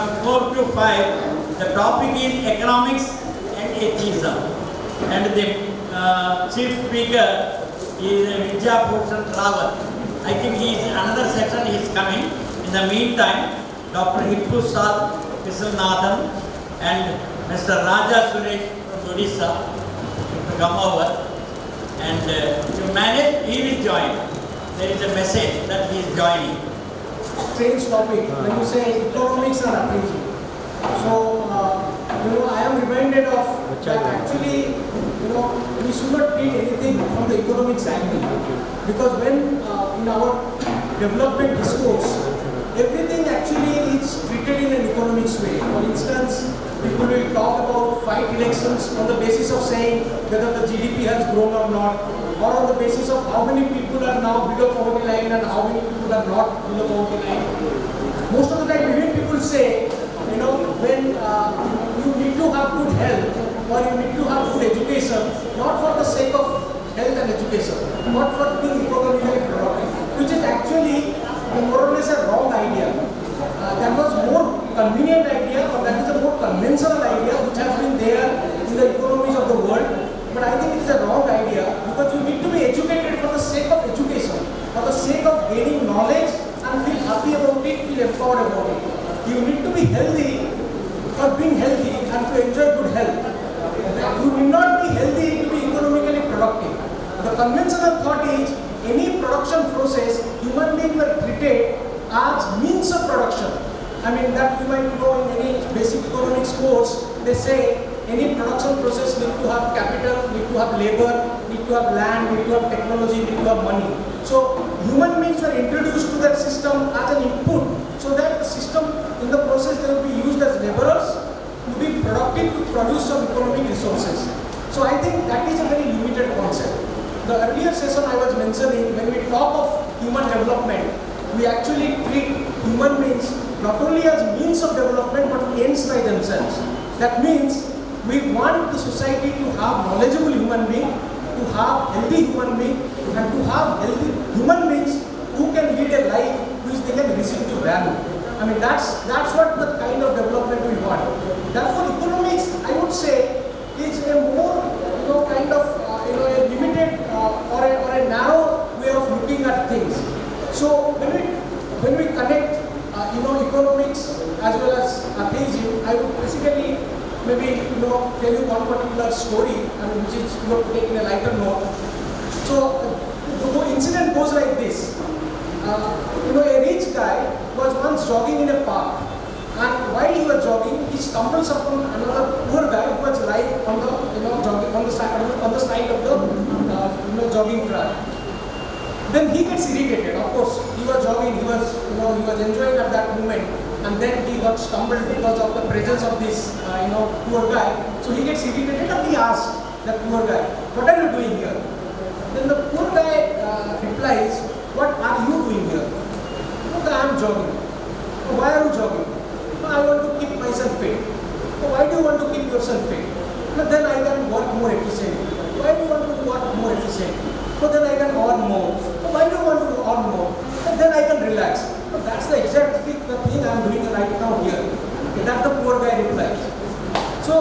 from 4 to 5. The topic is economics and atheism. And the chief speaker is Vidya Bhushan Rawat. I think another section is coming. In the meantime, Dr. Hippu Sad Viswanathan and Mr. Raja Suresh from Odisha to come over. And to manage, he will join. There is a message that he is joining. Strange topic when you say economics and atheism. So, I am reminded of that actually, we should not treat anything from the economics angle. Because when in our development discourse, everything actually is treated in an economics way. For instance, people will talk about 5 elections on the basis of saying whether the GDP has grown or not, or on the basis of how many people are now below poverty line and how many people are not below poverty line. Most of the time, even people say, when you need to have good health or you need to have good education, not for the sake of health and education, but for being economically productive, which is actually more or less a wrong idea. That was more convenient idea, or that is a more conventional idea which has been there in the economies of the world. But I think it is a wrong idea because you need to be educated for the sake of education, for the sake of gaining knowledge and feel happy about it, feel empowered about it. You need to be healthy for being healthy and to enjoy good health. You need not be healthy to be economically productive. The conventional thought is any production process, human beings were treated as means of production. I mean that you might know in any basic economics course, they say any production process need to have capital, need to have labor, need to have land, need to have technology, need to have money. So human beings were introduced to that system as an input, so that the system in the process they will be used as laborers to be productive to produce some economic resources. So I think that is a very limited concept. The earlier session I was mentioning, when we talk of human development, we actually treat human beings not only as means of development but ends by themselves. That means we want the society to have knowledgeable human beings, to have healthy human beings, and to have healthy human beings who can lead a life which they can receive to value. I mean that's what the kind of development we want. Therefore, economics, I would say, is a more kind of a limited or a narrow way of looking at things. So when we connect economics as well as atheism, I would basically maybe tell you one particular story, which is taking a lighter note. So the incident goes like this. A rich guy was once jogging in a park, and while he was jogging, he stumbles upon another poor guy who was lying on the side of the jogging track. Then he gets irritated. Of course, he was jogging, he was enjoying at that moment, and then he got stumbled because of the presence of this poor guy. So he gets irritated and he asks the poor guy, "What are you doing here?" Then the poor guy replies, "What are you doing here?" "I am jogging." "Why are you jogging?" "I want to keep myself fit." "Why do you want to keep yourself fit?" "Then I can work more efficiently." "Why do you want to work more efficiently?" "Then I can earn more." "Why do you want to earn more?" "Then I can relax." "That's the exact thing I am doing right now here." That's the poor guy replies. So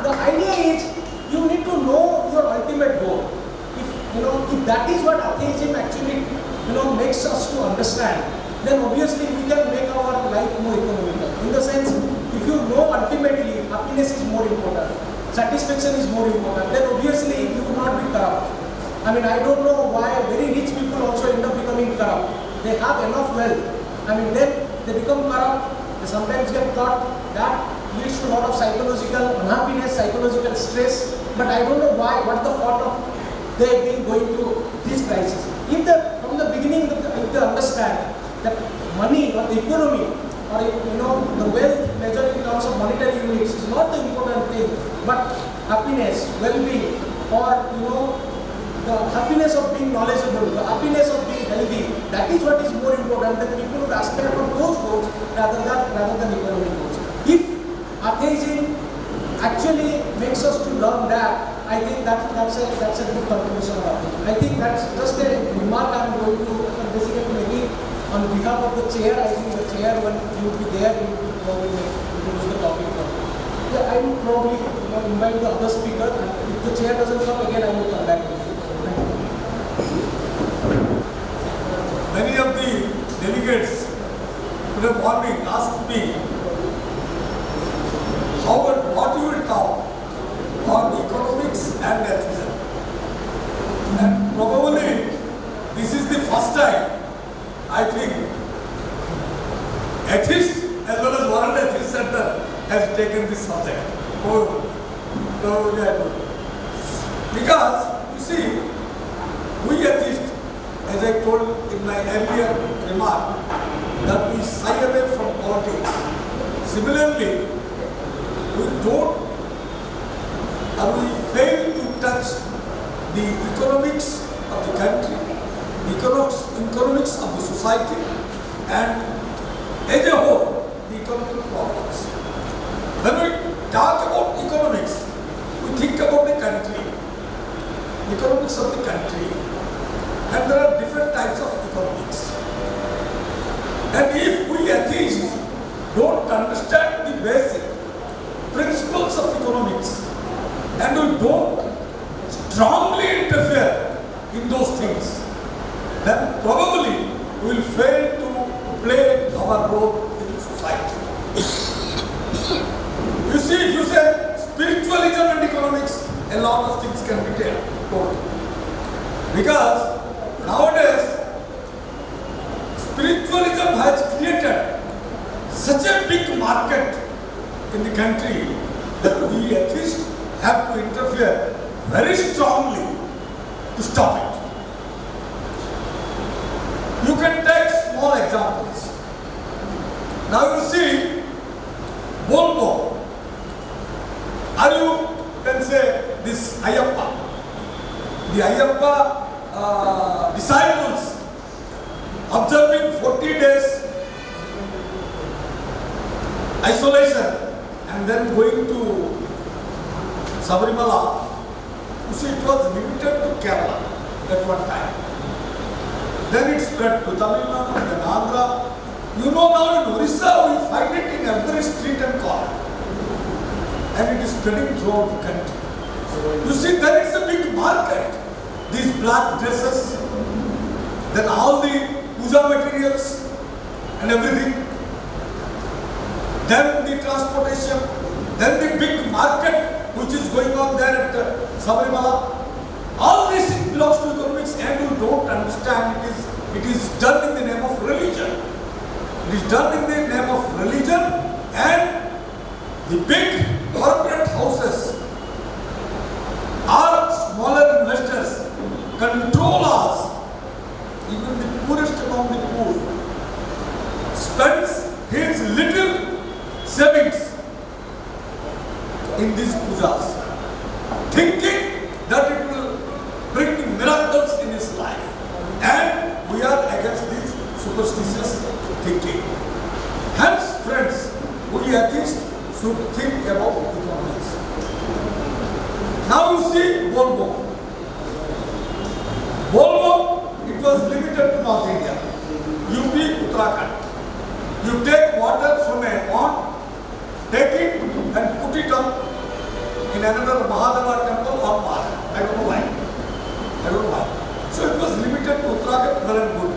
the idea is you need to know your ultimate goal. If that is what atheism actually makes us to understand, then obviously we can make our life more economical. In the sense, if you know ultimately happiness is more important, satisfaction is more important, then obviously you will not be corrupt. I mean, I don't know why very rich people also end up becoming corrupt. They have enough wealth. Then they become corrupt. They sometimes get caught. That leads to a lot of psychological unhappiness, psychological stress. But I don't know why, what the thought of they have been going through this crisis. If from the beginning, if they understand that money or the economy or the wealth measured in terms of monetary units is not the important thing, but happiness, well-being, or the happiness of being knowledgeable, the happiness of being healthy, that is what is more important. That people would aspire for those goals rather than economic goals. If atheism actually makes us to learn that, I think that's a good contribution of atheism. I think that's just a remark I'm going to basically making on behalf of the chair. I think the chair, when you will be there, you will make Yeah, I will probably invite the other speaker. If the chair doesn't come again, I will come back to you. Many of the delegates today morning asked me what you will talk on economics and atheism. And probably this is the first time I think Atheist as well as World Atheist Center has taken this subject. Because you see, we atheists, as I told in my earlier remark, that we shy away from politics. Similarly, we fail to touch the economics of the country, the economics of the society, and as a whole, the economic problems. When we talk about economics, we think about the country, economics of the country, and there are different types of economics. And if we atheists don't understand the basic principles of economics, and we don't strongly interfere in those things, then probably we will fail to play our role in society. You see, if you say spiritualism and economics, a lot of things can be told. Because nowadays, spiritualism has created such a big market in the country that we atheists have to interfere very strongly to stop it. You can take small examples. Now you see, Volvo. Are you can say this Ayyappa? The Ayyappa disciples observing 40 days isolation and then going to Sabarimala. You see, it was limited to Kerala at one time. Then it spread to Tamil Nadu, then Andhra. You know, now in Orissa we find it in every street and corner. And it is spreading throughout the country. You see, there is a big market. These black dresses, then all the puja materials and everything. Then the transportation, then the big market which is going on there at Sabarimala. All this belongs to economics, and you don't understand it is done in the name of religion. It is done in the name of religion, and the big corporate houses or smaller investors control us. Even the poorest among the poor spends his little savings in these pujas, thinking that it will bring miracles in his life. And we are against this superstitious thinking. Hence, friends, we atheists should think about economics. Now you see Volvo. Volvo, it was limited to North India. UP, Uttarakhand. You take water from a pond, take it and put it up in another Mahadeva temple or Mahadeva. I don't know why. So it was limited to Uttarakhand, well and good.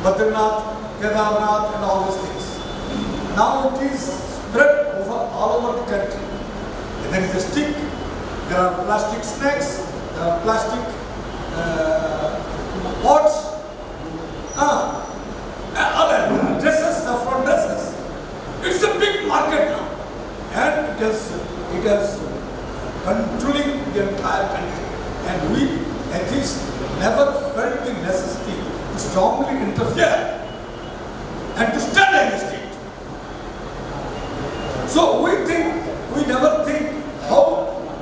Badrinath, Kedarnath and all these things. Now it is spread all over the country. And there is a stick, there are plastic snacks, there are plastic pots, dresses, saffron dresses. It's a big market now. And it has controlling the entire country. And we atheists never felt the necessity to strongly interfere and to stand against it. So we never think how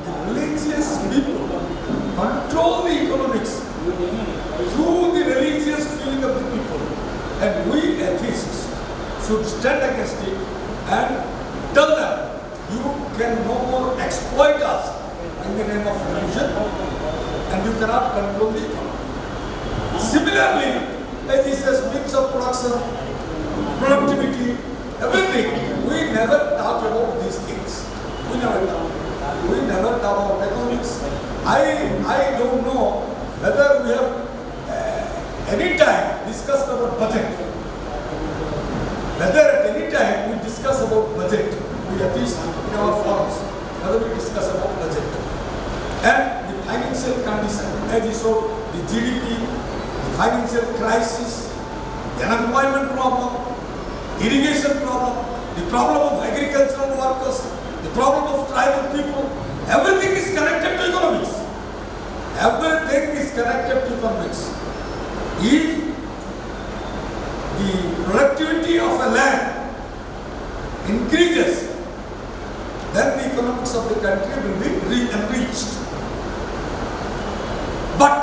the religious people control the economics through the religious feeling of the people. And we atheists should stand against it and tell them, you can no more exploit us in the name of religion, and you cannot control the economy. Similarly, as he says, means of production, productivity, everything, we never talk about these things. never talk. We never talk about economics. I don't know whether we have any time discussed about budget. Whether at any time we discuss about budget, we at least in our forums, whether we discuss about budget. And the financial condition, as you saw, the GDP, the financial crisis, the unemployment problem, irrigation problem, the problem of agricultural workers, the problem of tribal people, everything is connected to economics. Everything is connected to economics. If the productivity of a land increases, then the economics of the country will be enriched. But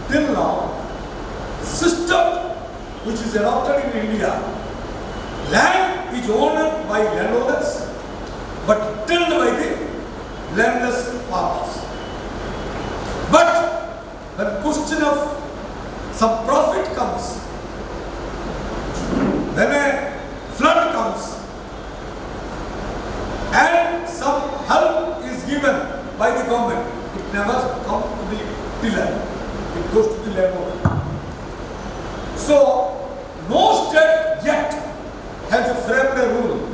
till now, system which is adopted in India, land is owned by landowners but tilled by the landless farmers. But when question of some profit comes, when a flood comes and some help is given by the government, it never comes to the tiller, it goes to the landowner. So, no state yet has framed a rule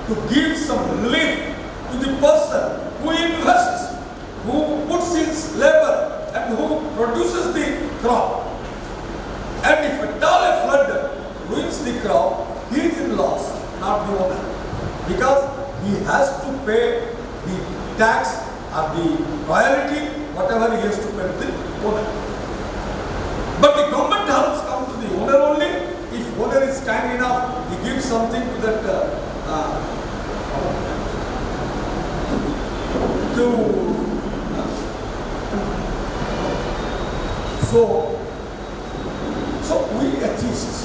to give some relief to the person who invests, who puts his labor and who produces the crop. And if at all a flood ruins the crop, he is in loss, not the owner. Because he has to pay the tax or the royalty, whatever he has to pay to the owner. But the government helps come to the owner only. If owner is kind enough, he gives something to that so we atheists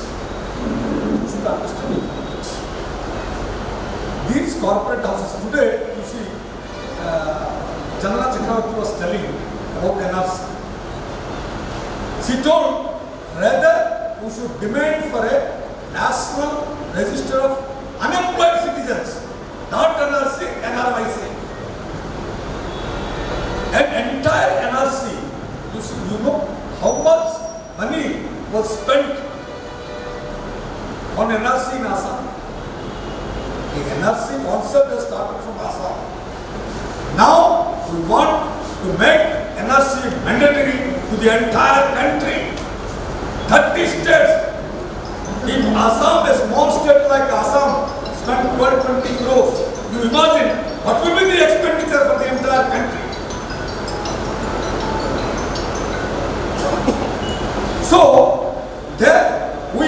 should understand economics. These corporate houses today, you see, Chandra Chakravarti was telling about NRC. She told rather we should demand for a national register of unemployed citizens, not NRC, NRIC. An entire NRC, you know how much money was spent on NRC in Assam. The NRC concept has started from Assam. Now we want to make NRC mandatory to the entire country. 30 states. If Assam, a small state like Assam, spent 12-20 crores, you imagine what will be the expenditure for the entire country. So, there we,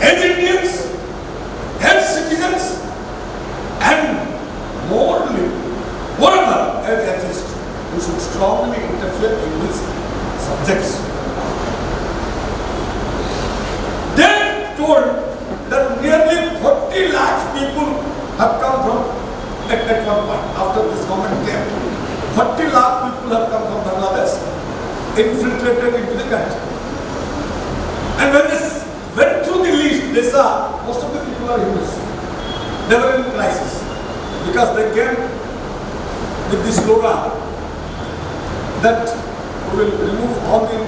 as Indians, as citizens, and moreover, as atheists, we should strongly interfere in these subjects. They told that nearly 40 lakhs people have come from, at one point, after this government came, 40 lakh people have come from Bangladesh, infiltrated into the country. And when they went through the list, they saw most of the people are Hindus. They were in crisis because they came with the slogan that we will remove all the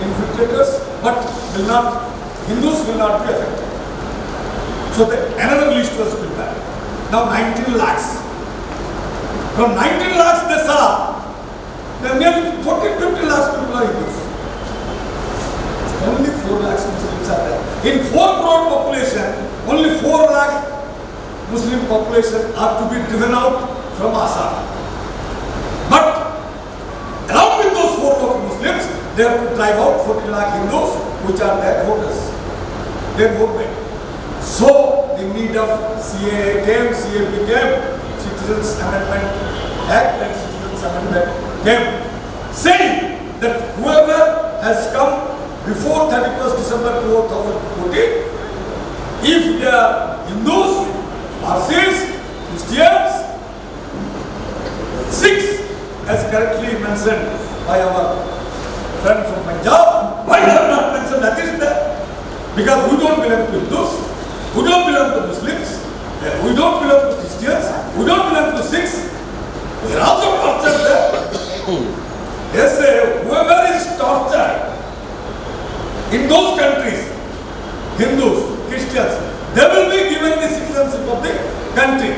infiltrators, but Hindus will not be affected. So another list was prepared. Now 19 lakhs. From 19 lakhs they saw that nearly 40-50 lakhs people are Hindus. So only 4 lakhs Muslims are there. In 4 crore population, only 4 lakh Muslim population are to be driven out from Assam. But along with those 4 lakh Muslims, they have to drive out 40 lakh Hindus, which are their voters, their vote bank. So the need of CAA came, Citizens Amendment Act and Citizens Amendment came, saying that whoever has come before 31st December 2014, if they are Hindus, Parsis, Christians, Sikhs, as correctly mentioned by our friend from Punjab, why they have not mentioned Atheist there? Because we don't belong to Hindus, we don't belong to Muslims, we don't belong to Christians, we don't country.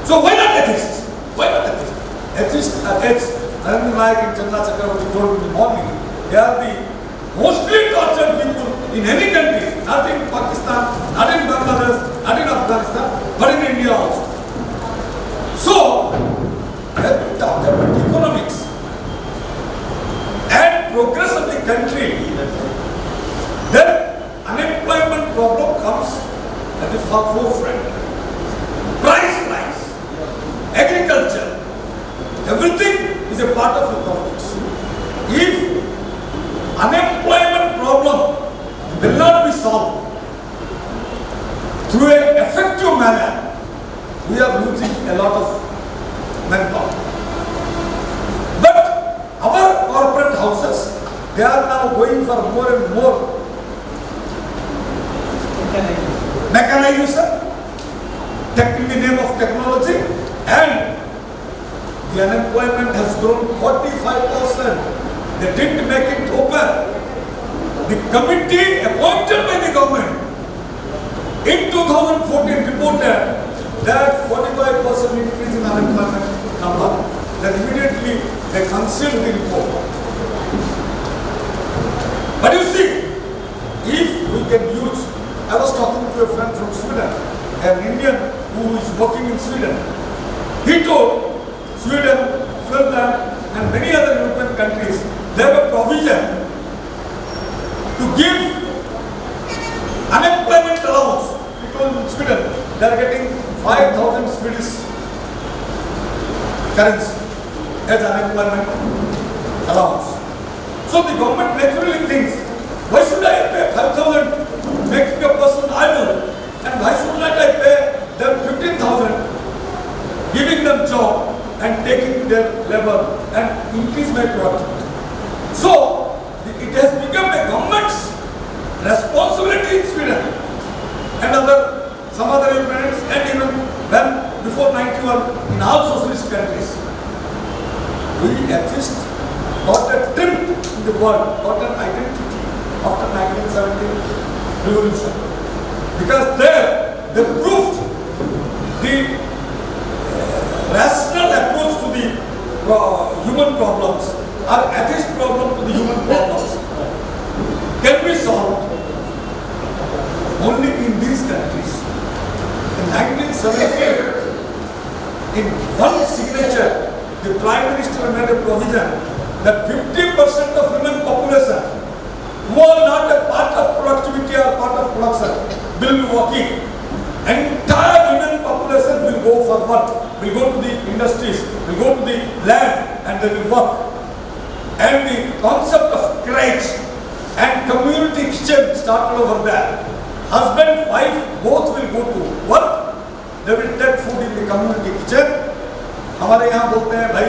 So why not atheists? Why not atheists? Atheists, Narendra Nayak and Chandra Chakravarti told in the morning, they are the mostly tortured people in any country, not in Pakistan, not in Bangladesh, not in Afghanistan, but in India also. So, when we talk about economics and progress of the country, then unemployment problem comes at the forefront. Price rise, agriculture, everything is a part of economics. If unemployment problem will not be solved through an effective manner, we are losing a lot of manpower. But our corporate houses, they are now going for more and more mechanization, in the name of technology, and the unemployment has grown 45%. They didn't make it open. The committee appointed by the government in 2014 reported that 45% increase in unemployment number. Then immediately they concealed the report. But you see, if we can use, I was talking to a friend from Sweden, an Indian who is working in Sweden. He told Sweden, Finland, and many other European countries, they have a provision to give unemployment allowance. People in Sweden, they are getting 5,000 Swedish currency as unemployment allowance. So the government naturally thinks, why should I pay 5,000 making a person idle, and why should not I pay them 15,000 giving them job and taking their labor and increase my productivity. So, it has become a government's responsibility in Sweden and some other Europeans, and even when before 91 in all socialist countries. We atheists got a trim in the world, got an identity after 1917 revolution. Because there, they proved the rational approach to the human problems, or atheist problem to the human problems, can be solved only in these countries. In 1978, in one signature, the Prime Minister made a provision that 50% of women population who are not a part of productivity or part of production will be working. Entire women population will go for work, will go to the industries, will go to the land, and they will work. And the concept of crèche and community kitchen started over there. Husband, wife, both will go to work. They will take food in the community kitchen. हमारे यहाँ बोलते हैं भाई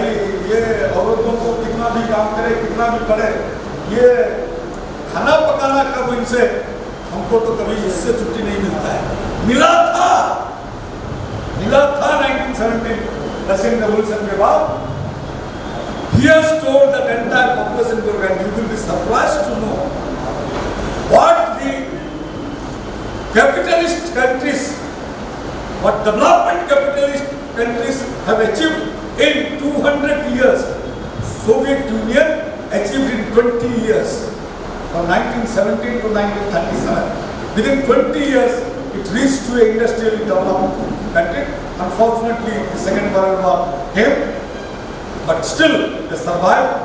ये औरतों को कितना भी काम करे, कितना भी करे, ये खाना पकाना कब इनसे, हमको तो कभी इससे छुट्टी नहीं मिलता है। मिला था 1917 Russian Revolution के बाद। He has told that entire population group, and you will be surprised to know what the capitalist countries, what development capitalist countries have achieved in 200 years. Soviet Union achieved in 20 years, from 1917 to 1937. Within 20 years, it reached to an industrially developed country. Unfortunately, the Second World War came, but still they survived,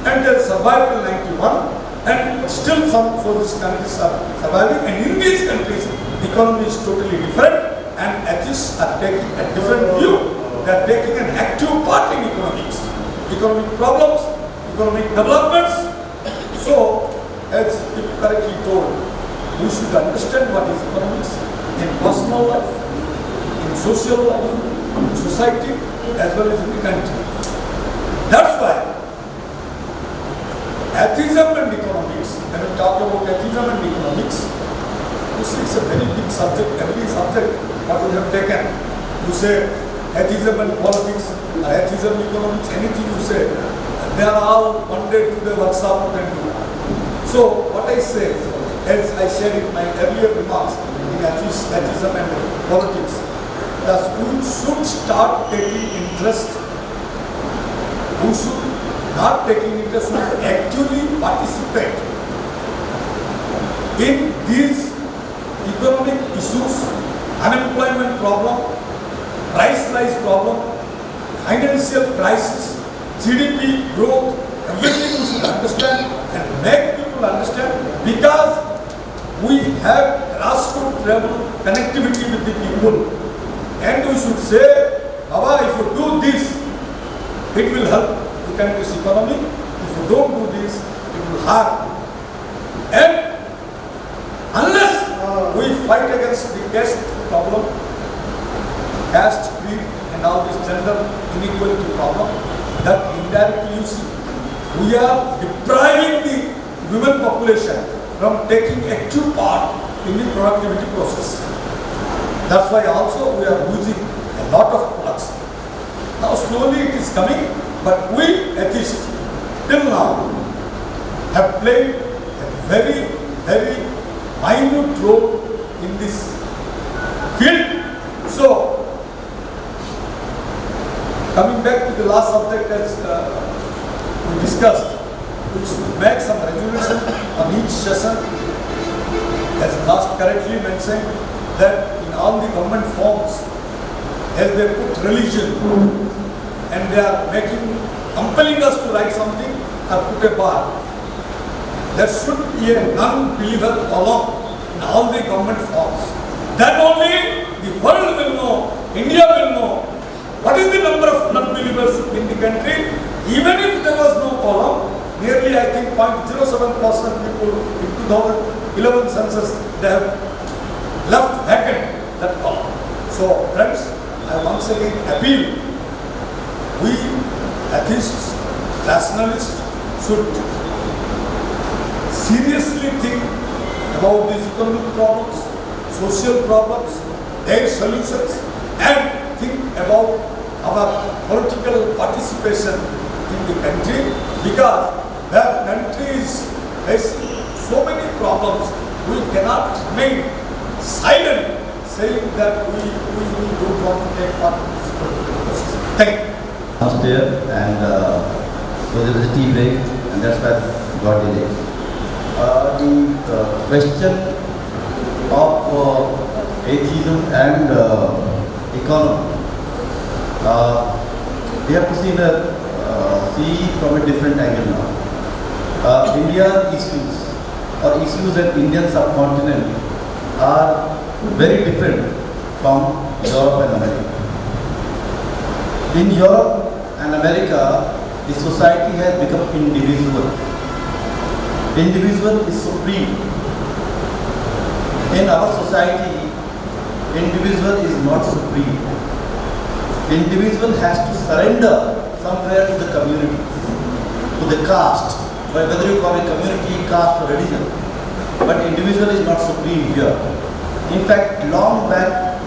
and they survived till 91, and still some socialist countries are surviving, and in these countries, the economy is totally different, and atheists are taking a different view. They are taking an active part in economics, economic problems, economic developments. So, as you correctly told, we should understand what is economics in personal life, in social life, in society, as well as in the country. That's why atheism and economics, when we talk about atheism and economics, you see it's a very big subject. Every subject what we have taken, you say atheism and politics, or atheism and economics, anything you say, they are all one day to the workshop and do. So what I say, as I said in my earlier remarks in atheism and politics, the school should start taking interest, who should not taking interest, should actually participate in these economic issues, unemployment problem, price rise problem, financial crisis, GDP growth, everything we should understand and make people understand, because we have grassroots level connectivity with the people, and we should say, Baba, if you do this, it will help the country's economy. If you don't do this, it will harm. And unless we fight against the caste problem, caste, creed, and all this gender inequality problem, that indirectly you see, we are depriving the women population from taking active part in the productivity process. That's why also we are losing a lot of products. Now slowly it is coming, but we atheists till now have played a very, very minute role in this field. So, coming back to the last subject as we discussed, we should make some resolution on each session, as last correctly mentioned, that in all the government forms, as they put religion and they are compelling us to write something or put a bar, there should be a non-believer column in all the government forms. Then only the world will know, India will know, what is the number of non-believers in the country. Even if there was no column, nearly I think 0.07% people in 2011 census, they have left vacant that column. So friends, I once again appeal, we atheists, rationalists should seriously think about these economic problems, social problems, their solutions, and think about our political participation in the country, because the country is facing so many problems, we cannot remain silent saying that we don't want to take part in this political process. Thank you. Downstairs, and so there was a tea break, and that's why it got delayed. The question of atheism and economy, we have to see from a different angle now. India's issues or issues in Indian subcontinent are very different from Europe and America. In Europe and America, the society has become individual. Individual is supreme. In our society, individual is not supreme. Individual has to surrender somewhere to the community, to the caste, whether you call it community, caste or religion. But individual is not supreme here. In fact, long back,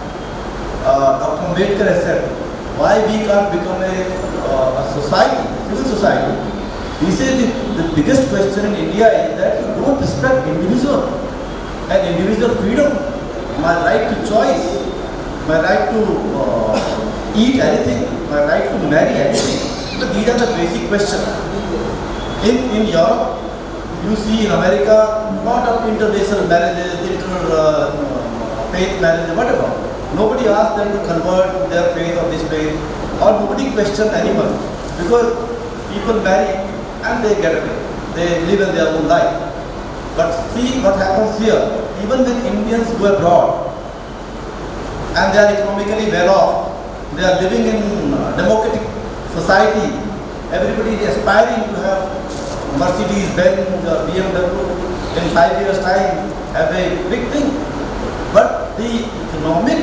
Dr. Ambedkar has said, why we can't become a society, civil society. He said the biggest question in India is that you don't respect individual and individual freedom, my right to choice, my right to eat anything, my right to marry anything. But these are the basic questions. In Europe, you see in America, lot of interracial marriages, faith marriages, whatever. Nobody asks them to convert their faith or this faith, or nobody questions anyone, because people marry and they get away. They live in their own life. But see what happens here. Even when Indians go abroad and they are economically well off, they are living in a democratic society. Everybody is aspiring to have Mercedes, Benz, BMW in 5 years' time, have a big thing. But the economic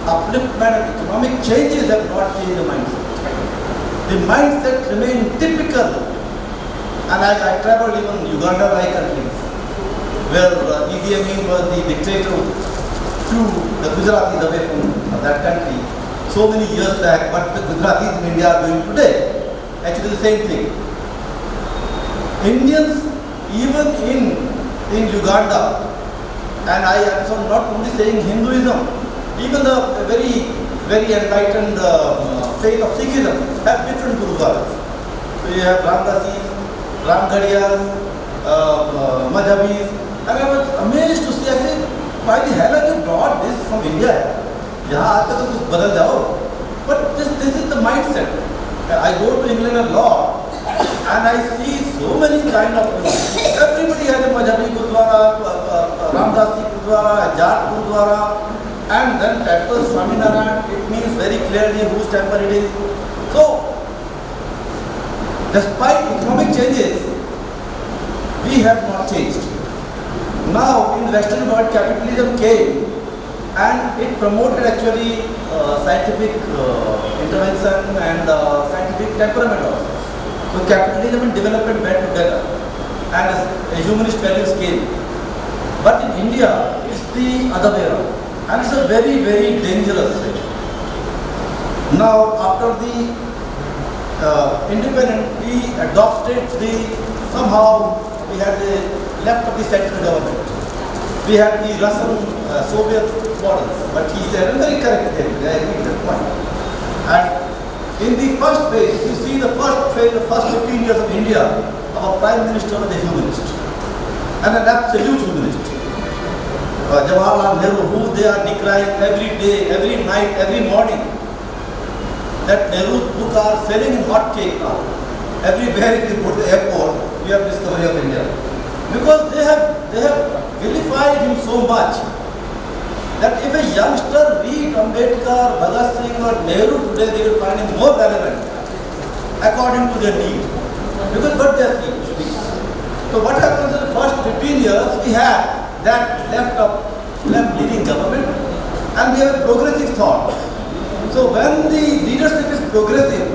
upliftment, economic changes have not changed the mindset. The mindset remains typical. And I traveled even Uganda-like countries, where Idi Amin was the dictator, threw the Gujaratis away from that country so many years back. What the Gujaratis in India are doing today, actually the same thing. Indians, even in Uganda, and I am not only saying Hinduism, even the very very enlightened faith of Sikhism have different gurudwaras. So you have Ramdasis, Ramgadiyas, Madhabis, and I was amazed to see, I said, why the hell have you brought this from India? यहाँ आकर तो कुछ बदल जाओ. But this is the mindset. I go to England a lot and I see so many kind of, everybody has a Madhabi Gurdwara, Ramdasi Gurdwara, Jat Gurdwara, and then Temple Swaminarayan, it means very clearly whose temple it is. So, despite economic changes, we have not changed. Now, in Western world, capitalism came and it promoted actually scientific intervention and scientific temperament also. So capitalism and development went together and a humanist values came. But in India, it's the other way around. And it's a very, very dangerous way. Now, after the independence, we adopted somehow we had the left of the central government. We had the Russian Soviet models, but he said a very correct thing, I agree with that point. And in the first phase, if you see the first phase, the first 15 years of India, our Prime Minister was a humanist and an absolute humanist. Jawaharlal Nehru, who they are decrying every day, every night, every morning. That Nehru's book are selling in hot cake now. Everywhere if you go to the airport, you have discovery of India. Because they have vilified him so much that if a youngster read Ambedkar, Bhagat Singh or Nehru today, they will find him more relevant according to their need. Because what they are seeing. So what happens in the first 15 years, we have that left-leaning government and we have a progressive thought. So when the leadership is progressive,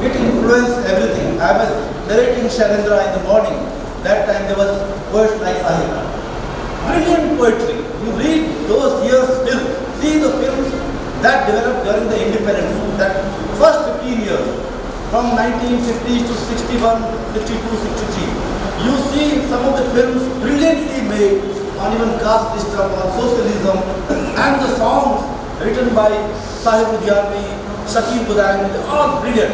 it influences everything. I was narrating Sharendra in the morning. That time there was poets like Sahib. Brilliant poetry. You read those years' films, see the films that developed during the independence, that first 15 years, from 1950s to 61, 62, 63. You see some of the films brilliantly made on even caste system, on socialism, and the songs written by Sahib Udyarmi, Shakib Budayani, all brilliant.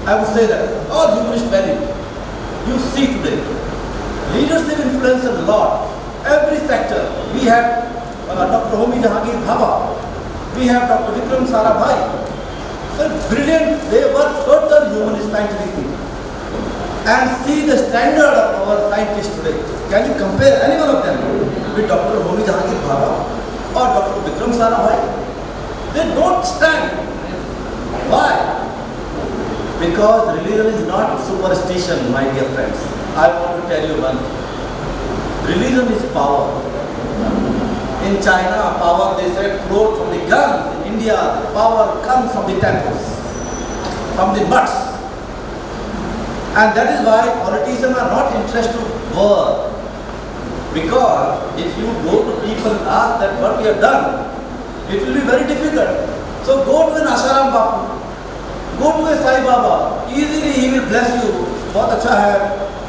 I would say that, all humanist value. You see today. Leadership influence a lot. Every sector. We have Dr. Homi Jahangir Bhabha. We have Dr. Vikram Sarabhai. They're brilliant. They were total humanist scientific people. And see the standard of our scientists today. Can you compare any one of them with Dr. Homi Jahangir Bhabha or Dr. Vikram Sarabhai? They don't stand. Why? Because religion is not superstition, my dear friends. I want to tell you one thing. Religion is power. In China, power, they say, flowed from the guns. In India, power comes from the temples, from the mutts. And that is why politicians are not interested to war. Because if you go to people and ask that what we have done, it will be very difficult. So go to an Asharam Bapu, go to a Sai Baba, easily he will bless you. बहुत अच्छा है,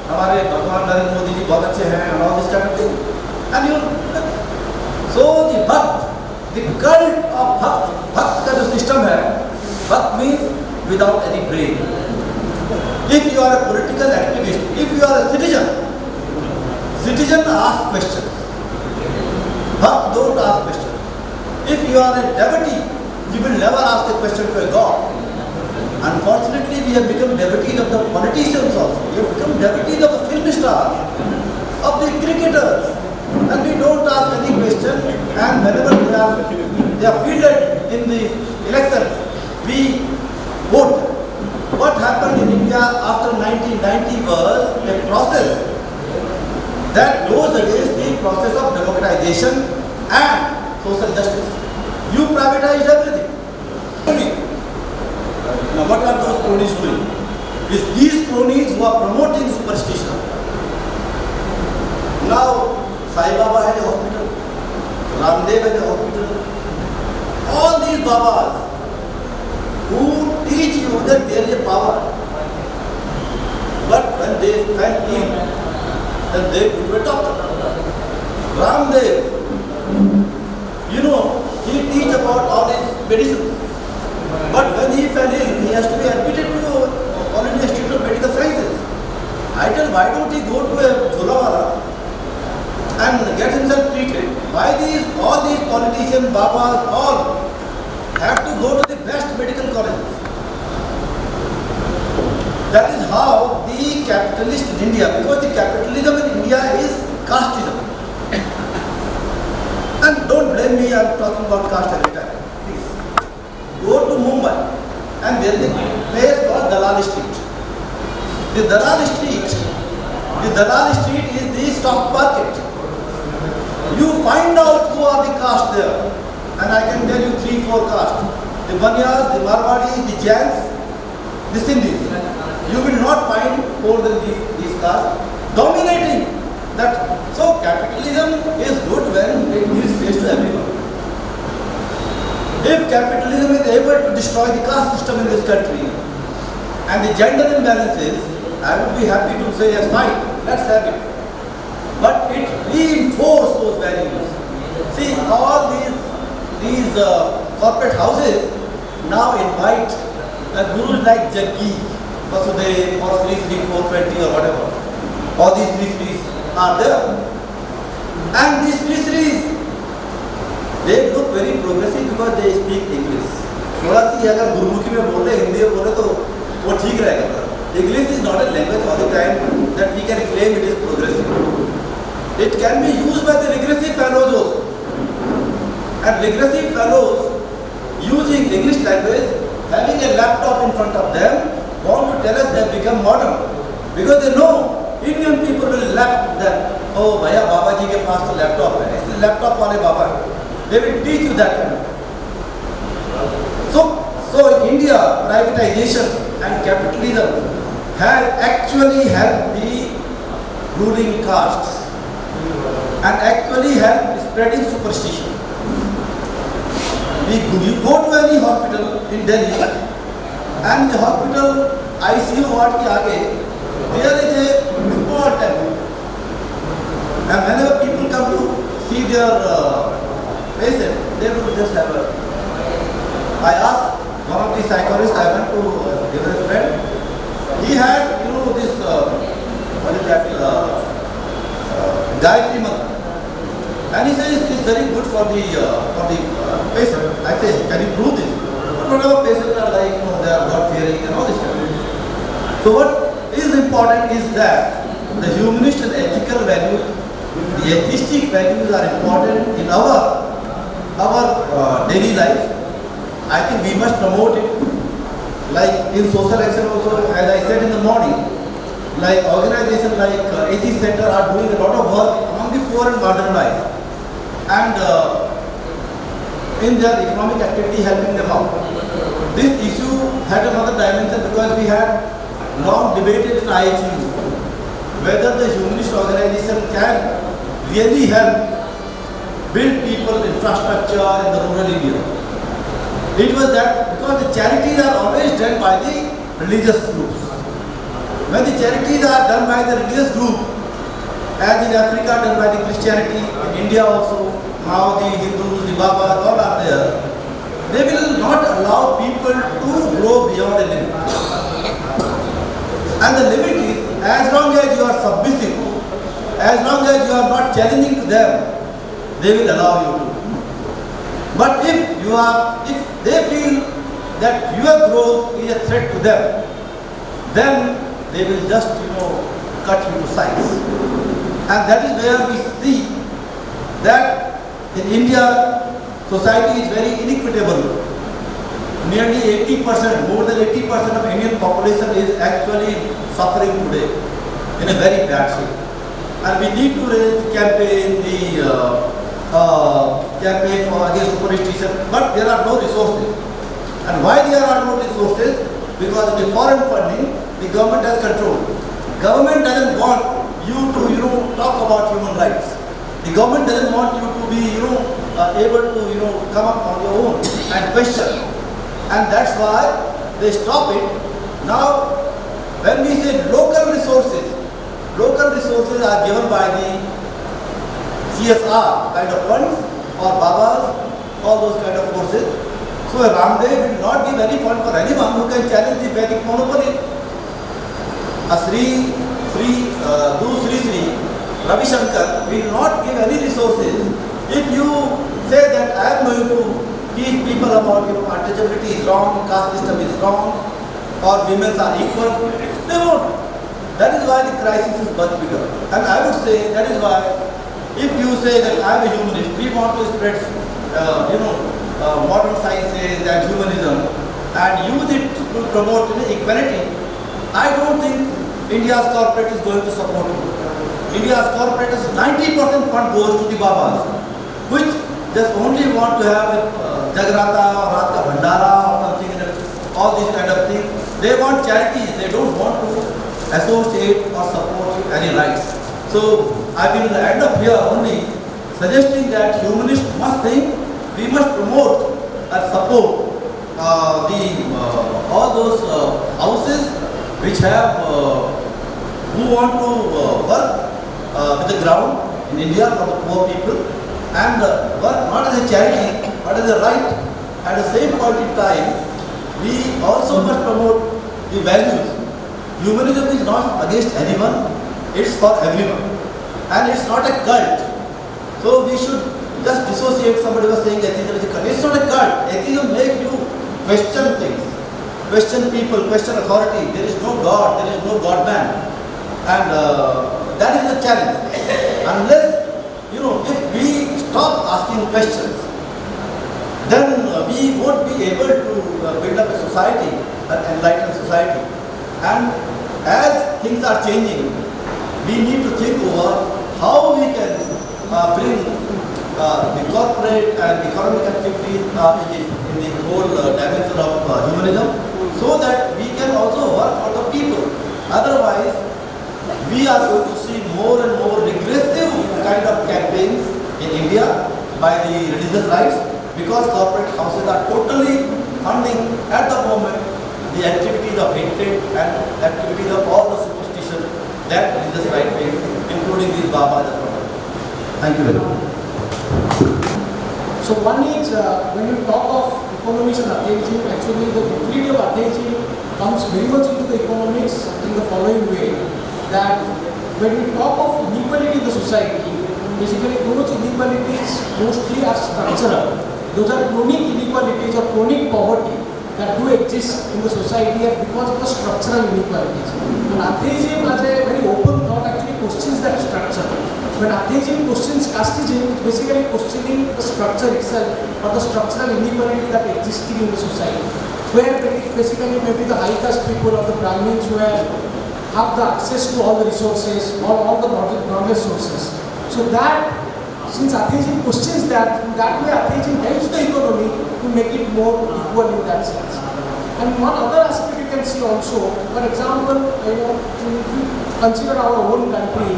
हमारे भगवान नरेंद्र मोदी जी बहुत अच्छे हैं, and all this kind of thing. And you, so the bhakt, the cult of bhakt का जो system है, bhakt means without any brain. If you are a political activist, if you are a citizen ask questions. Bhakt don't ask questions. If you are a devotee, you will never ask a question to a God. Unfortunately, we have become devotees of the politicians also. We have become devotees of the film stars, of the cricketers. And we don't ask any question. And whenever they are fielded in the elections, we vote. What happened in India after 1990 was a process that goes against the process of democratization and social justice. You privatized everything. Now what are those cronies doing? It's these cronies who are promoting superstition. Now Sai Baba has a hospital, Ramdev has a hospital. All these Babas who teach you that there is a power. But when they fell ill, then they go to a doctor. Ramdev, you know, he teach about all these medicines. know, the best medical colleges. That is how the capitalist in India, because the capitalism in India is casteism. And don't blame me, I'm talking about caste every time. Please. Go to Mumbai and there is a place called Dalal Street. The Dalal Street is the stock market. You find out who are the caste there. And I can tell you 3-4 castes. The Banyas, the Marwadis, the Jains, the Sindhis. You will not find more than these castes dominating that. So capitalism is good when it gives space to everyone. If capitalism is able to destroy the caste system in this country and the gender imbalances, I would be happy to say yes, fine, let's have it. But it reinforces those values. See, all these corporate houses now invite gurus like Jaggi, Vasudev or Sri Sri 420 or whatever. All these Sri Sris are there. And these Sri Sris, they look very progressive because they speak English. थोड़ा सी अगर गुरुमुखी में बोले हिंदी में बोले तो वो ठीक रहेगा. English is not a language all the time that we can claim it is progressive. It can be used by the regressive fellows also. And regressive fellows using English language, having a laptop in front of them, want to tell us they have become modern. Because they know Indian people will laugh that, oh भैया बाबा जी के पास तो laptop है, इसलिए laptop वाले बाबा है. They will teach you that kind of. So in India, privatization and capitalism have actually helped the ruling castes and actually helped spreading superstition. You go to any hospital in Delhi and the hospital ICU ward के आगे there is a small temple. And whenever people come to see their patient, they will just have a. I asked one of the psychologists, I went to give a friend. He had, this what is that? Gayatri mantra. And he says it's very good for the patient. I say, can you prove this? But whatever patients are like, they are God fearing and all this stuff. So what is important is that the humanist and ethical values, the atheistic values are important in our daily life. I think we must promote it. Like in social action also, as I said in the morning, like organizations like Atheist Center are doing a lot of work among the poor and marginalized. And in their economic activity helping them out. This issue had another dimension because we had long debated in IHU whether the humanist organization can really help build people infrastructure in the rural India. It was that because the charities are always done by the religious groups. When the charities are done by the religious group, as in Africa done by the Christianity, in India also, now the Hindus, the Babas, all are there, they will not allow people to grow beyond a limit. And the limit is, as long as you are submissive, as long as you are not challenging to them, they will allow you to. But if they feel that your growth is a threat to them, then they will just, cut you to size. And that is where we see that in India, society is very inequitable. Nearly 80%, more than 80% of Indian population is actually suffering today in a very bad shape. And we need to raise the campaign, campaign against deforestation, but there are no resources. And why there are no resources? Because of the foreign funding, the government has control. Government doesn't want you to, talk about human rights. The government doesn't want you to be, able to, come up on your own and question. And that's why they stop it. Now, when we say local resources are given by the CSR kind of funds or Babas, all those kind of forces. So Ramdev will not give any fund for anyone who can challenge the Vedic monopoly. A Sri Ravi Shankar will not give any resources if you say that I am going to teach people about, untouchability is wrong, caste system is wrong, or women are equal. They won't. That is why the crisis is much bigger. And I would say that is why, if you say that I am a humanist, we want to spread, modern sciences and humanism, and use it to promote equality, I don't think India's corporate is going to support it. India's corporate is 90% fund goes to the Babas, which just only want to have a Jagrata or Raat ka Bhandara or something, all these kind of things. They want charities, they don't want to associate or support any rights. So I will end up here only suggesting that humanists must think we must promote and support all those houses which have who want to work with the ground in India for the poor people and work not as a charity but as a right. At the same point in time, we also must promote the values. Humanism is not against anyone, it's for everyone. And it's not a cult. So we should just dissociate. Somebody was saying atheism is a cult. It's not a cult. Atheism makes you question things, question people, question authority. There is no God, there is no God-man. And that is the challenge. Unless, if we stop asking questions, then we won't be able to build up a society, an enlightened society. And as things are changing, we need to think over how we can bring the corporate and economic activities in the whole dimension of humanism, so that we can also work for the people. Otherwise, we are going to see more and more regressive kind of campaigns in India by the religious rights, because corporate houses are totally funding at the moment the activities of hatred and activities of all the superstition that religious right brings, including these Babas. Thank you very much. So one is, when you talk of economics and atheism, actually the utility of atheism comes very much into the economics in the following way, that when we talk of inequality in the society, basically those inequalities mostly are structural. Those are chronic inequalities or chronic poverty that do exist in the society and because of the structural inequalities. And atheism as a very open thought actually questions that structure. When atheism questions casteism, it's basically questioning the structure itself or the structural inequality that existing in the society. Where basically maybe the high caste people or the Brahmins have the access to all the resources or all the knowledge sources. So that, since atheism questions that, in that way atheism helps the economy to make it more equal in that sense. And one other aspect you can see also, for example, if you consider our own country,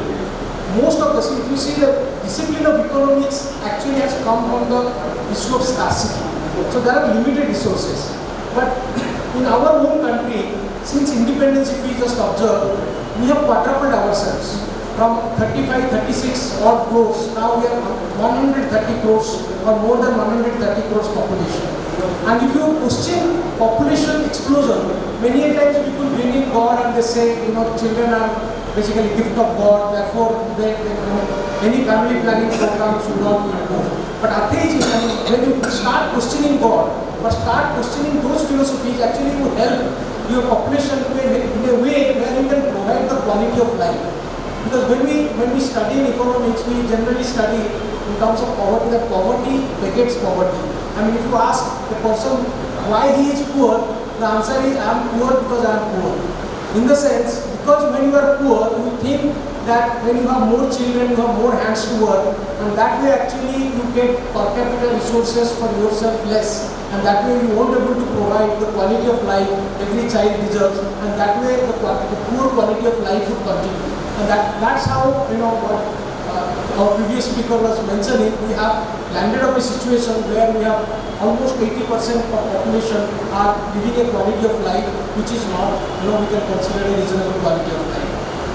most of if you see the discipline of economics actually has come from the issue of scarcity. So there are limited resources. But in our own country, since independence, if we just observe, we have quadrupled ourselves. From 35, 36 odd crores, now we are 130 crores or more than 130 crores population. And if you question population explosion, many times people bring in God and they say, children are basically gift of God, therefore any family planning program should not be involved. But atheism, when you start questioning God, or start questioning those philosophies, actually would help your population in a way where you can provide the quality of life. Because when we study in economics, we generally study in terms of poverty, that poverty begets poverty. I mean, if you ask the person why he is poor, the answer is I am poor because I am poor. In the sense, because when you are poor, you think that when you have more children, you have more hands to work, and that way actually you get per capita resources for yourself less, and that way you won't be able to provide the quality of life every child deserves, and that way the poor quality of life would continue. And that's how, what our previous speaker was mentioning, we have landed up a situation where we have almost 80% of population are living a quality of life which is not, we can consider a reasonable quality of life.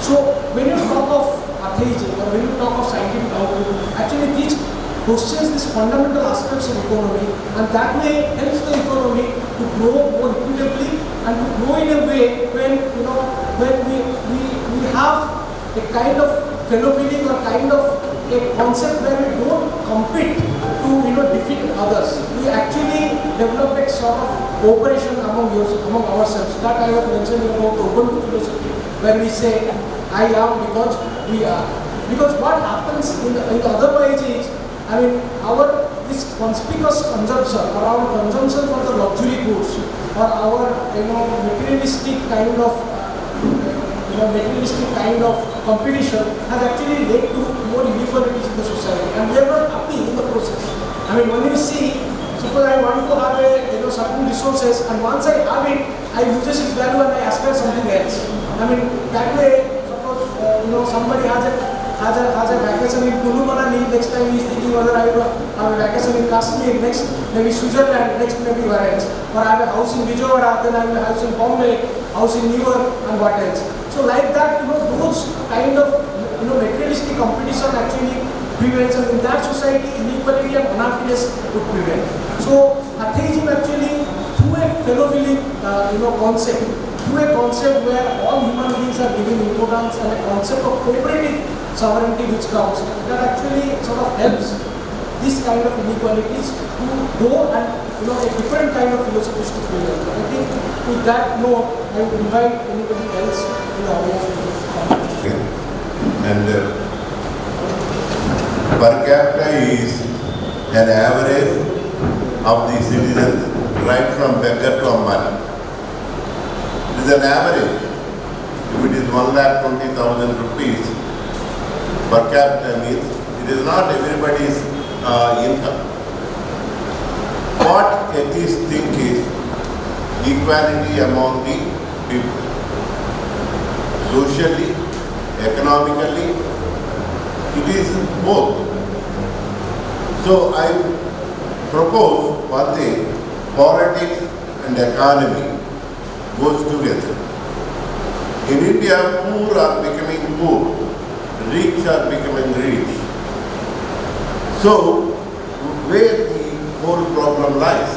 So when you talk of atheism or when you talk of scientific outlook, actually these questions these fundamental aspects of economy, and that way helps the economy to grow more equitably and to grow in a way when we have a kind of fellow feeling or kind of a concept where we don't compete to defeat others. We actually develop a sort of cooperation among ourselves. That I was mentioning about open philosophy, where we say, I am because we are. Because what happens in the otherwise is, I mean, this conspicuous consumption or our consumption for the luxury goods or our materialistic kind of competition has actually led to more inequalities in the society, and we are not happy in the process. I mean, when you see, suppose I want to have certain resources, and once I have it, I lose its value and I aspire something else. I mean, that way, suppose somebody has a vacation in Kulu Manali, next time he is thinking whether I will have a vacation in Kashmir, next maybe Switzerland, next maybe where else. Or I have a house in Vijayawada, then I have a house in Bombay, house in New York, and what else. So like that, those kind of materialistic competition actually prevails, and in that society, inequality and unhappiness would prevail. So atheism actually, through a fellow-feeling concept, through a concept where all human beings are given importance, and a concept of cooperative sovereignty which comes, that actually sort of helps this kind of inequalities to go and a different kind of philosophies to prevail. I think with that note, I would invite anybody else in the audience to comment. And per capita is an average of the citizens, right from beggar to Ambani. It is an average. If it is 1,20,000 rupees per capita, means it is not everybody's income. What atheists think is equality among the people, socially, economically, it is both. So I propose one thing: politics and economy goes together. In India, poor are becoming poor, rich are becoming rich. So where the whole problem lies?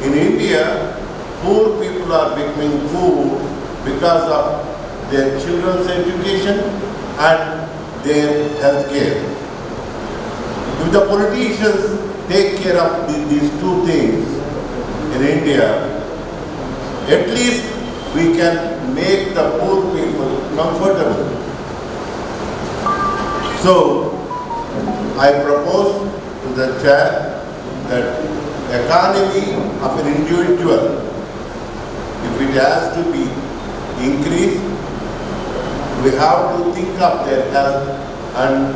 In India, poor people are becoming poor because of their children's education and their health care. If the politicians take care of these two things in India, at least we can make the poor people comfortable. So I propose to the chair that economy of an individual, if it has to be increased, we have to think of their health and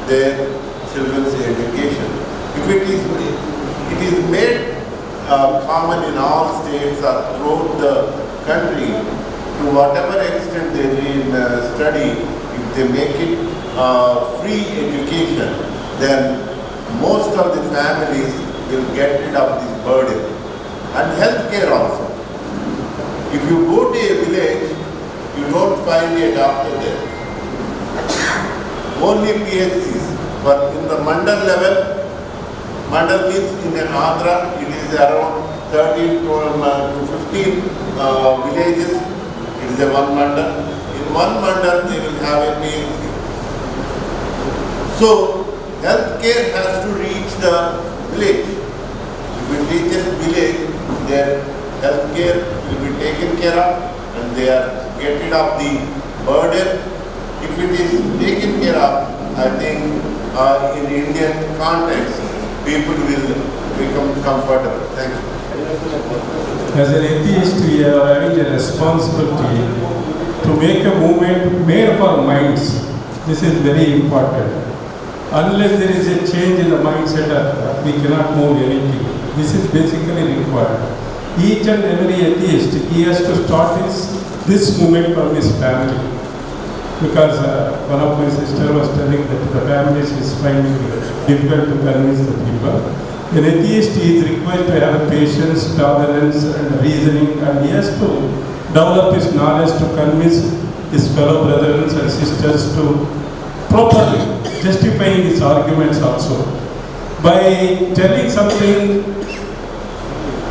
their children's education. If it is made common in all states or throughout the country, to whatever extent they study, if they make it free education, then most of the families will get rid of this burden. And healthcare also. If you go to a village, you don't find a doctor there. Only PHCs. But in the mandal level, mandal means in an Andhra, it is around 13 to 15 villages. It is a one mandal. In one mandal, they will have a PHC. So, healthcare has to reach the village. If it reaches village, their healthcare will be taken care of and they are get rid of the burden. If it is taken care of, I think in Indian context, people will become comfortable. Thank you. As an atheist, we are having a responsibility to make a movement made of our minds. This is very important. Unless there is a change in the mindset, we cannot move anything. This is basically required. Each and every atheist, he has to start this movement from his family. Because one of my sisters was telling that the families is finding it difficult to convince the people. An atheist is required to have patience, tolerance and reasoning, and he has to develop his knowledge to convince his fellow brothers and sisters to properly justifying his arguments also. By telling something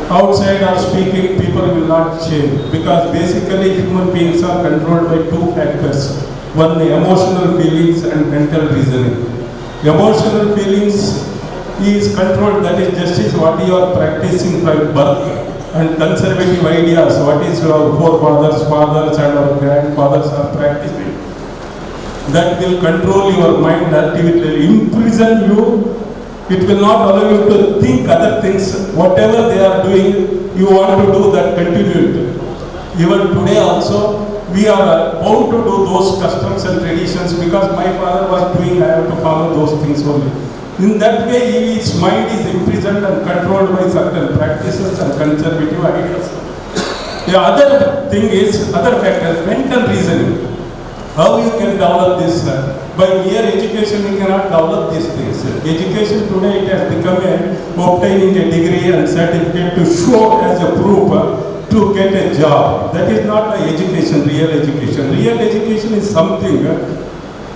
outside or speaking, people will not change, because basically human beings are controlled by two factors. One, the emotional feelings and mental reasoning. Emotional feelings he is controlled. That is justice what you are practicing from birth. And conservative ideas, what is your forefathers, fathers and our grandfathers are practicing. That will control your mind, that it will imprison you. It will not allow you to think other things. Whatever they are doing, you want to do that continuity. Even today also, we are bound to do those customs and traditions because my father was doing, I have to follow those things only. In that way, his mind is imprisoned and controlled by certain practices and conservative ideas. The other thing is, other factor, mental reasoning. How you can develop this? By mere education, we cannot develop these things. Education today, it has become obtaining a degree and certificate to show as a proof to get a job. That is not the education, real education. Real education is something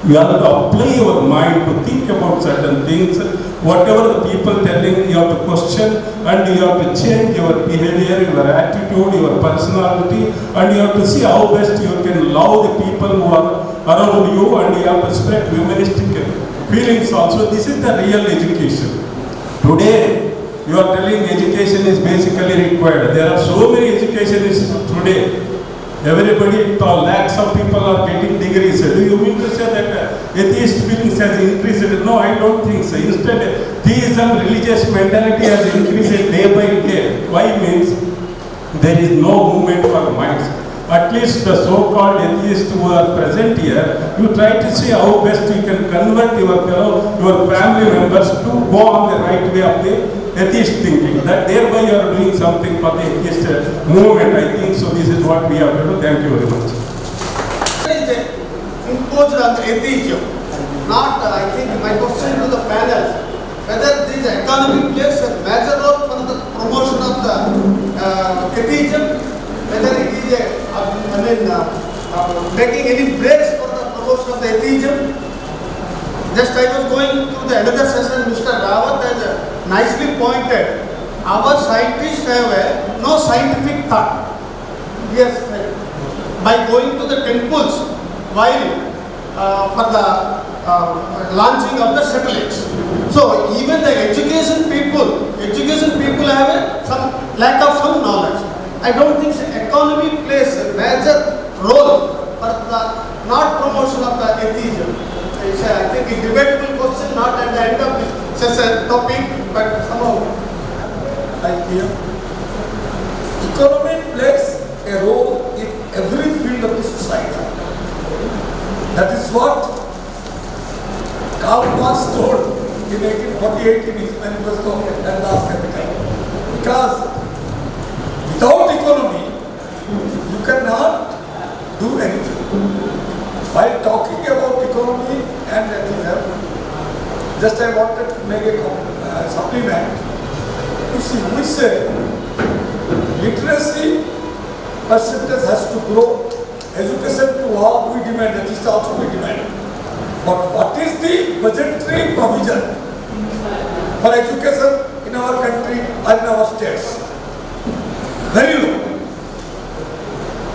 you have to apply your mind to think about certain things. Whatever the people telling, you have to question and you have to change your behavior, your attitude, your personality, and you have to see how best you can love the people who are around you, and you have to spread humanistic feelings also. This is the real education. Today, you are telling education is basically required. There are so many educationists today. Everybody, lakhs of people are getting degrees. Do you mean to say that atheist feelings has increased? No, I don't think so. Instead, theism, religious mentality has increased day by day. Why means there is no movement for minds. At least the so-called atheists who are present here, you try to see how best you can convert your family members to go on the right way of the atheist thinking. That thereby you are doing something for the atheist movement, I think. So this is what we have to do. Thank you very much. Imposed on the atheism. Not, I think, my question to the panel, whether this economy plays a major role for the promotion of the atheism, whether it is making any breaks for the promotion of the atheism. Just I was going to the another session, Mr. Rawat has nicely pointed, our scientists have no scientific thought. Yes, by going to the temples while for the launching of the satellites. So even the education people have some lack of some knowledge. I don't think the economy plays a major role for the not promotion of the atheism. It's I think a debatable question, not at the end of this session topic, but somehow. Like here, economy plays a role in every field of the society. That is what Karl Marx told in 1848 in his manifesto and Das Kapital. Because without economy, you cannot do anything. While talking about economy and atheism, just I wanted to make a supplement. You see, we say literacy percentage has to grow, education to all we demand, at least also we demand. But what is the budgetary provision for education in our country or in our states? Very low.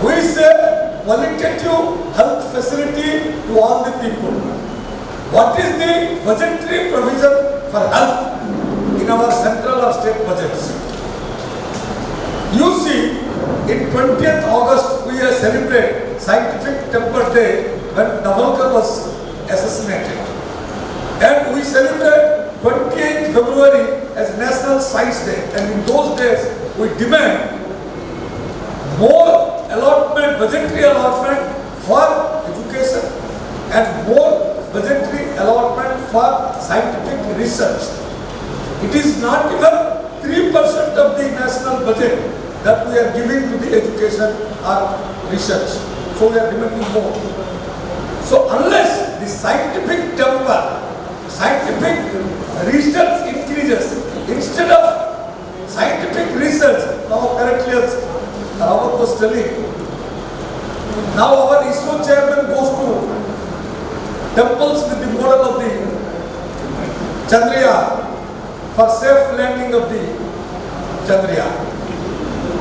We say qualitative health facility to all the people. What is the budgetary provision for health in our central or state budgets? You see, in 20th August we celebrate Scientific Temper Day when Navalkar was assassinated. And we celebrate 28th February as National Science Day. And in those days we demand more allotment, budgetary allotment for education and more budgetary allotment for scientific research. It is not even 3% of the national budget that we are giving to the education or research. So we are demanding more. So unless the scientific temper, scientific research increases, instead of scientific research, now correctly as Rawat was telling, now our ISRO chairman goes to temples with the model of the Chandrayaan for safe landing of the Chandrayaan.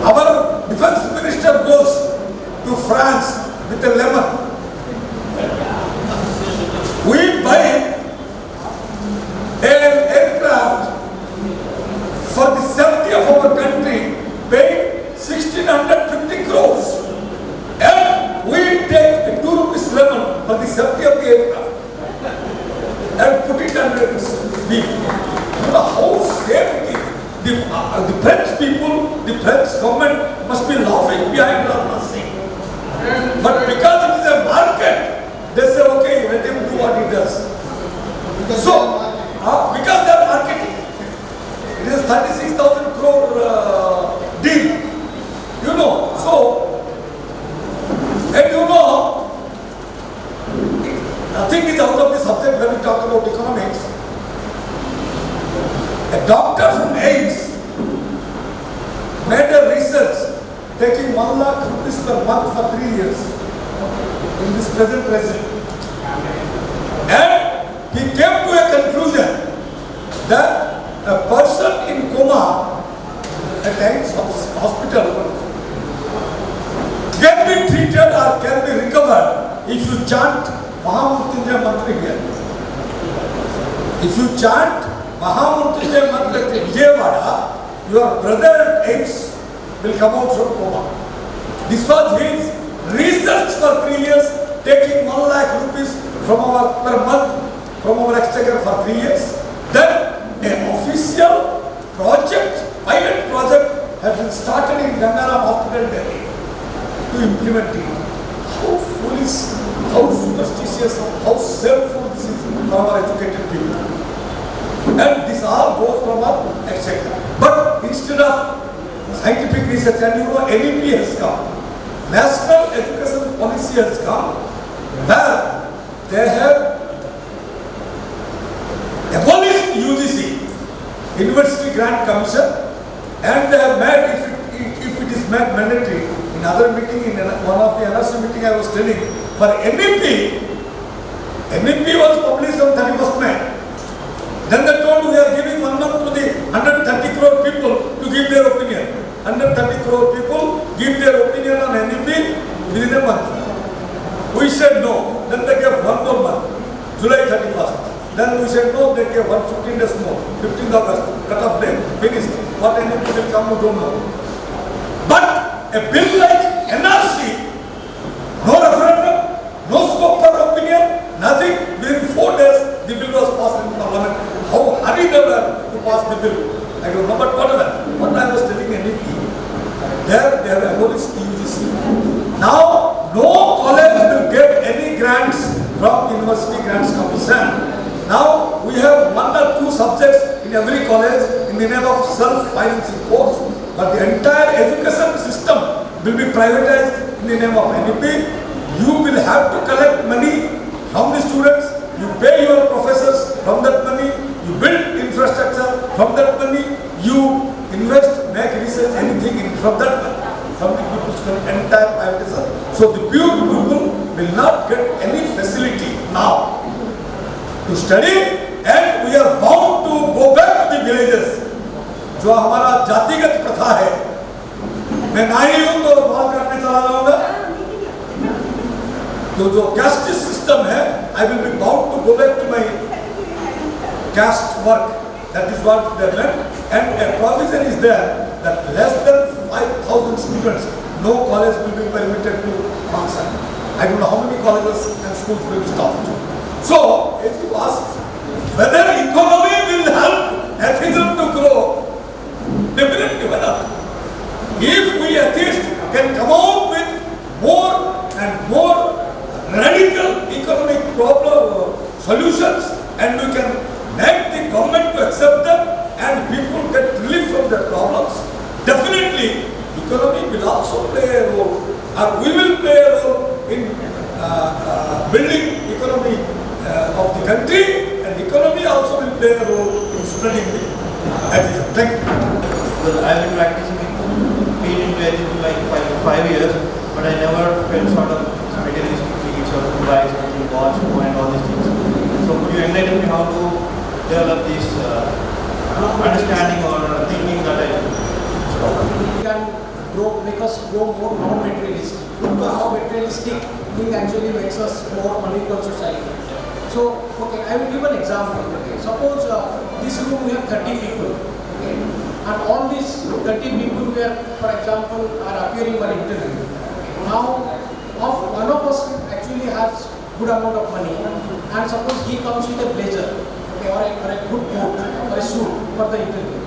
Our defense minister goes to France with a lemon. We buy an aircraft 1,450 crores. And we take 2 rupees lemon for the safety of the aircraft and put it under its beam. You know how safe it is. The French people, the French government must be laughing behind our saying. But because it is a market, they say, okay, let him do what he does. So, because they are marketing, it is 36,000 crore deal. You know, so, and you know, nothing is out of the subject when we talk about economics. A doctor from AIDS made a research taking 1 lakh rupees per month for 3 years in this present regime. And he came to a conclusion that a person in coma at AIDS hospital can be treated or can be recovered if you chant Mahamrityunjaya mantra here. If you chant Mahamrityunjaya mantra at Vijayawada, your brother at AIDS will come out from coma. This was his research for 3 years, taking 1 lakh rupees from our per month from our exchequer for 3 years. Then an official project, pilot project has been started in Gangaram Hospital, Delhi to implement it. How foolish, how superstitious, how self-full this is from our educated people. And this all goes from our exchequer. But instead of scientific research, and you know, NEP has come, National Education Policy has come, where they have abolished UGC, University Grant Commission, and they have made, if it is made mandatory, in other meeting, in one of the NRC meeting I was telling, for NEP was published on 31st May. Then they told we are giving 1 month to the 130 crore people to give their opinion. 130 crore people give their opinion on NEP within a month. We said no. Then they gave 1 more month, July 31st. Then we said no, they gave 15 days more, 15th August, cut off day, finished. What NEP will come, we don't know. But a bill like NRC, no referendum, no scope for opinion, nothing. Within 4 days, the bill was passed in Parliament. How hurried they were to pass the bill, I don't know. But whatever, what I was telling NEP, there they have abolished the UGC. Now, no college will get any grants from University Grants Commission. Now, we have 1 or 2 subjects in every college in the name of self-financing course. But the entire education system will be privatized in the name of NEP. You will have to collect money from the students. You pay your professors from that money. You build infrastructure from that money. You invest, make research, anything from that money. From the people's entire privatization. So the pure people will not get any facility now to study, and we are bound to go back to the villages. जो हमारा जातिगत प्रथा है, मैं नाई हूं तो बात करने चला जाऊंगा। तो जो caste system है, I will be bound to go back to my caste work. That is what they meant. And a provision is there that less than 5,000 students, no college will be permitted to function. I don't know how many colleges and schools will be stopped. So, if you ask whether economy will help atheism to grow, definitely why not? If we atheists can come out with more and more radical economic problem solutions, and we can make the government to accept them and people get relief from their problems, definitely economy will also play a role, or we will play a role in building economy of the country, and economy also will play a role in spreading the atheism. Thank you. Well, I've been practicing in atheism like 5 years, but I never felt sort of materialistic needs or to buy something, watch, and all these things. So could you enlighten me how to develop this understanding or thinking that It can make us grow more non-materialistic. Because how materialistic thing actually makes us more unequal society. So, okay, I will give an example. Okay. Suppose this room we have 30 people. Okay. And all these 30 people were, for example, are appearing for interview. Now, one of us actually has good amount of money, and suppose he comes with a blazer, okay, or a good coat or a suit for the interview.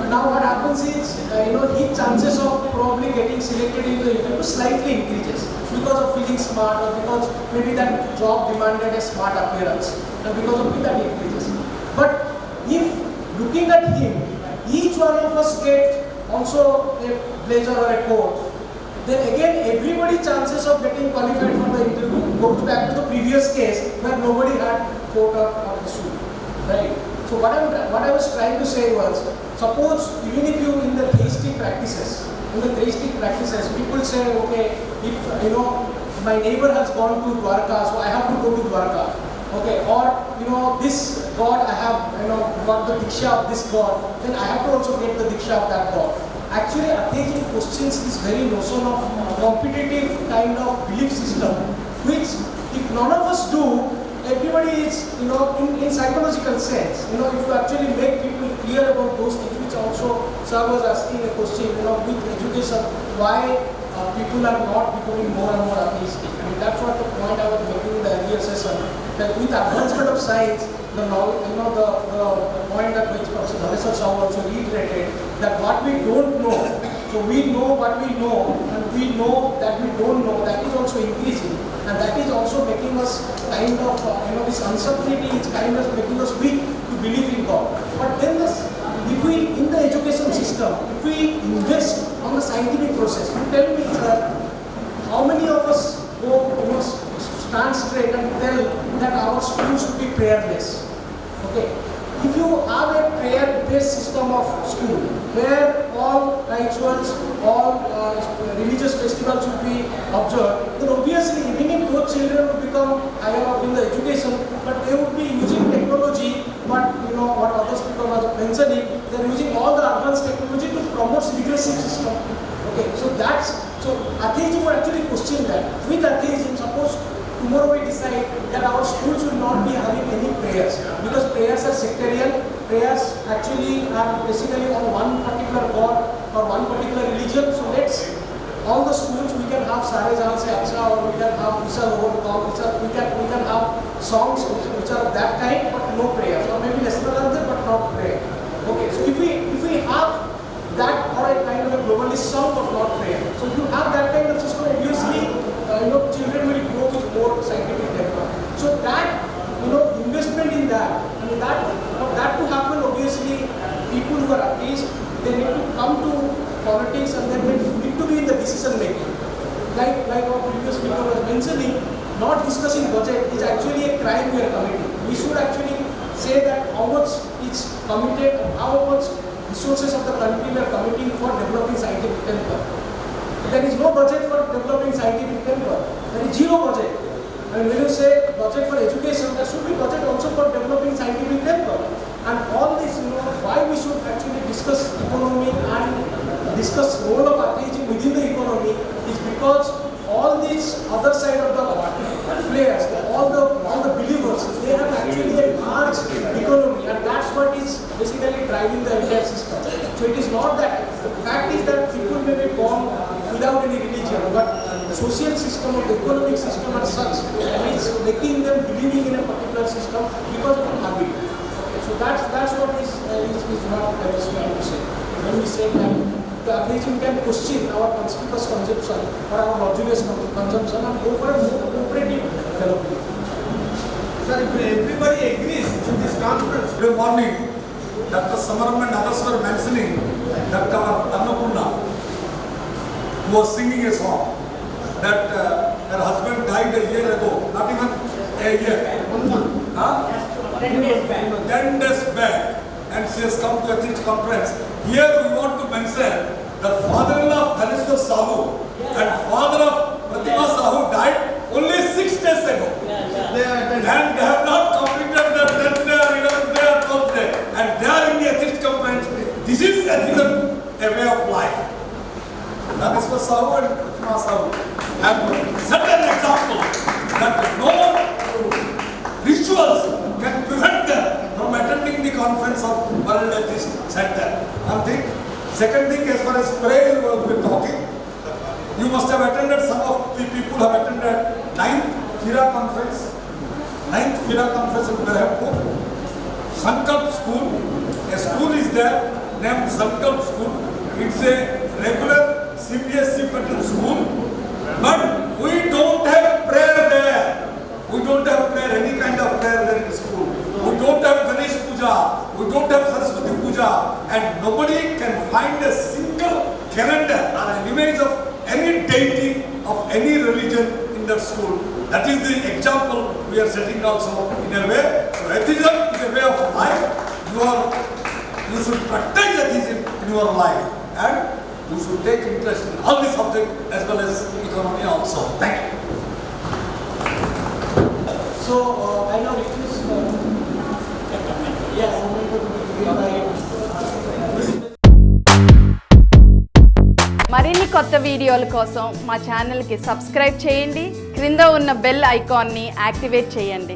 Now what happens is, his chances of probably getting selected in the interview slightly increases because of feeling smart, or because maybe that job demanded a smart appearance, and because of that increases. But if looking at him, each one of us get also a blazer or a coat, then again everybody's chances of getting qualified for the interview goes back to the previous case where nobody had coat or a suit, right? So what I was trying to say was, suppose even if you in the theistic practices, people say, okay, if my neighbor has gone to Dwarka, so I have to go to Dwarka, okay, or this God I have got the diksha of this God, then I have to also get the diksha of that God. Actually, atheism questions this very notion of competitive kind of belief system, which if none of us do, everybody is, in psychological sense, if you actually make people clear about those things, which also Sir was asking a question, with education, why people are not becoming more and more atheistic. I mean, that's what the point I was making in the earlier session, that with advancement of science, the point that which Professor Dhaneshwar Sahu also reiterated, that what we don't know, so we know what we know, and we know that we don't know, that is also increasing, and that is also making us kind of, this uncertainty is kind of making us weak to believe in God. But then if we, in the education system, if we invest on the scientific process, you tell me, sir, how many of us go, stand straight and tell that our school should be prayerless? Okay. If you have a prayer-based system of school, where all rituals, all religious festivals should be observed, then obviously even if those children would become higher in the education, but they would be using technology, but what others people are mentioning, they are using all the advanced technology to promote regressive system. Okay, so atheism would actually question that. With atheism, suppose tomorrow we decide that our school should not be having any prayers, because prayers are sectarian, prayers actually are basically on one particular God or one particular religion. So let's, all the schools we can have Sare Jahan Se Acha, or we can have Vishal Overcome, we can have songs which are of that kind, but no prayers, or maybe national anthem but not prayer. Okay, so if we have that, or a kind of a globalist song but not prayer, so if you have that kind of system, obviously children will grow with more scientific temper. So that investment in that, for that to happen, obviously people who are atheists, they need to come to politics, and then they need to be in the decision making. Like our previous speaker was mentioning, not discussing budget is actually a crime we are committing. We should actually say that how much is committed, how much resources of the country we are committing for developing scientific temper. There is no budget for developing scientific temper. There is zero budget. And when you say budget for education, there should be budget also for developing scientific temper. And all this, why we should actually discuss economy and discuss role of atheism within the economy is because all these other side of the players, all the believers, they have actually a large economy, and that's what is basically driving the entire system. So it is not that, the fact is that people may be born without any religion, but the social system or the economic system as such is making them believing in a particular system because of a habit. Okay, so that's what is what I was trying to say. When we say that the atheism can question our conspicuous consumption or our logicless consumption and go for a more cooperative development. Sir, if everybody agrees in this conference, today morning, Dr. Samaram and others were mentioning that our Annapurna, who was singing a song, that her husband died a year ago, not even a year. 10 days back. 10 days back, and she has come to a Atheist conference. Here we want to mention the father-in-law of Dhaneshwar Sahu and father of Pratima Sahu died only 6 days ago. And they have not completed their 10th day or 11th day or 12th day. And they are in the Atheist conference. This is atheism, a way of life. Dhaneshwar Sahu and Pratima Sahu have set an example that no rituals can prevent them from attending the conference of World Atheist Center. I think Second thing, as far as prayer we're talking, you must have attended, some of the people have attended 9th FIRA conference. 9th FIRA conference in Berhampur. Sankalp school. A school is there named Sankalp school. It's a regular CBSE pattern school. But we don't have prayer there. We don't have prayer, any kind of prayer there in the school. We don't have Ganesh Puja. We don't have Saraswati Puja. And nobody can find a single calendar or an image of any deity of any religion in that school. That is the example we are setting also in a way. So atheism is a way of life. You should practice atheism in your life, and you should take interest in all the subjects as well as economy also. Thank you. So I now request yes, మరిన్ని కొత్త వీడియోల కోసం మా ఛానల్కి subscribe చేయండి, క్రింద ఉన్న bell ఐకాన్ని యాక్టివేట్ చేయండి.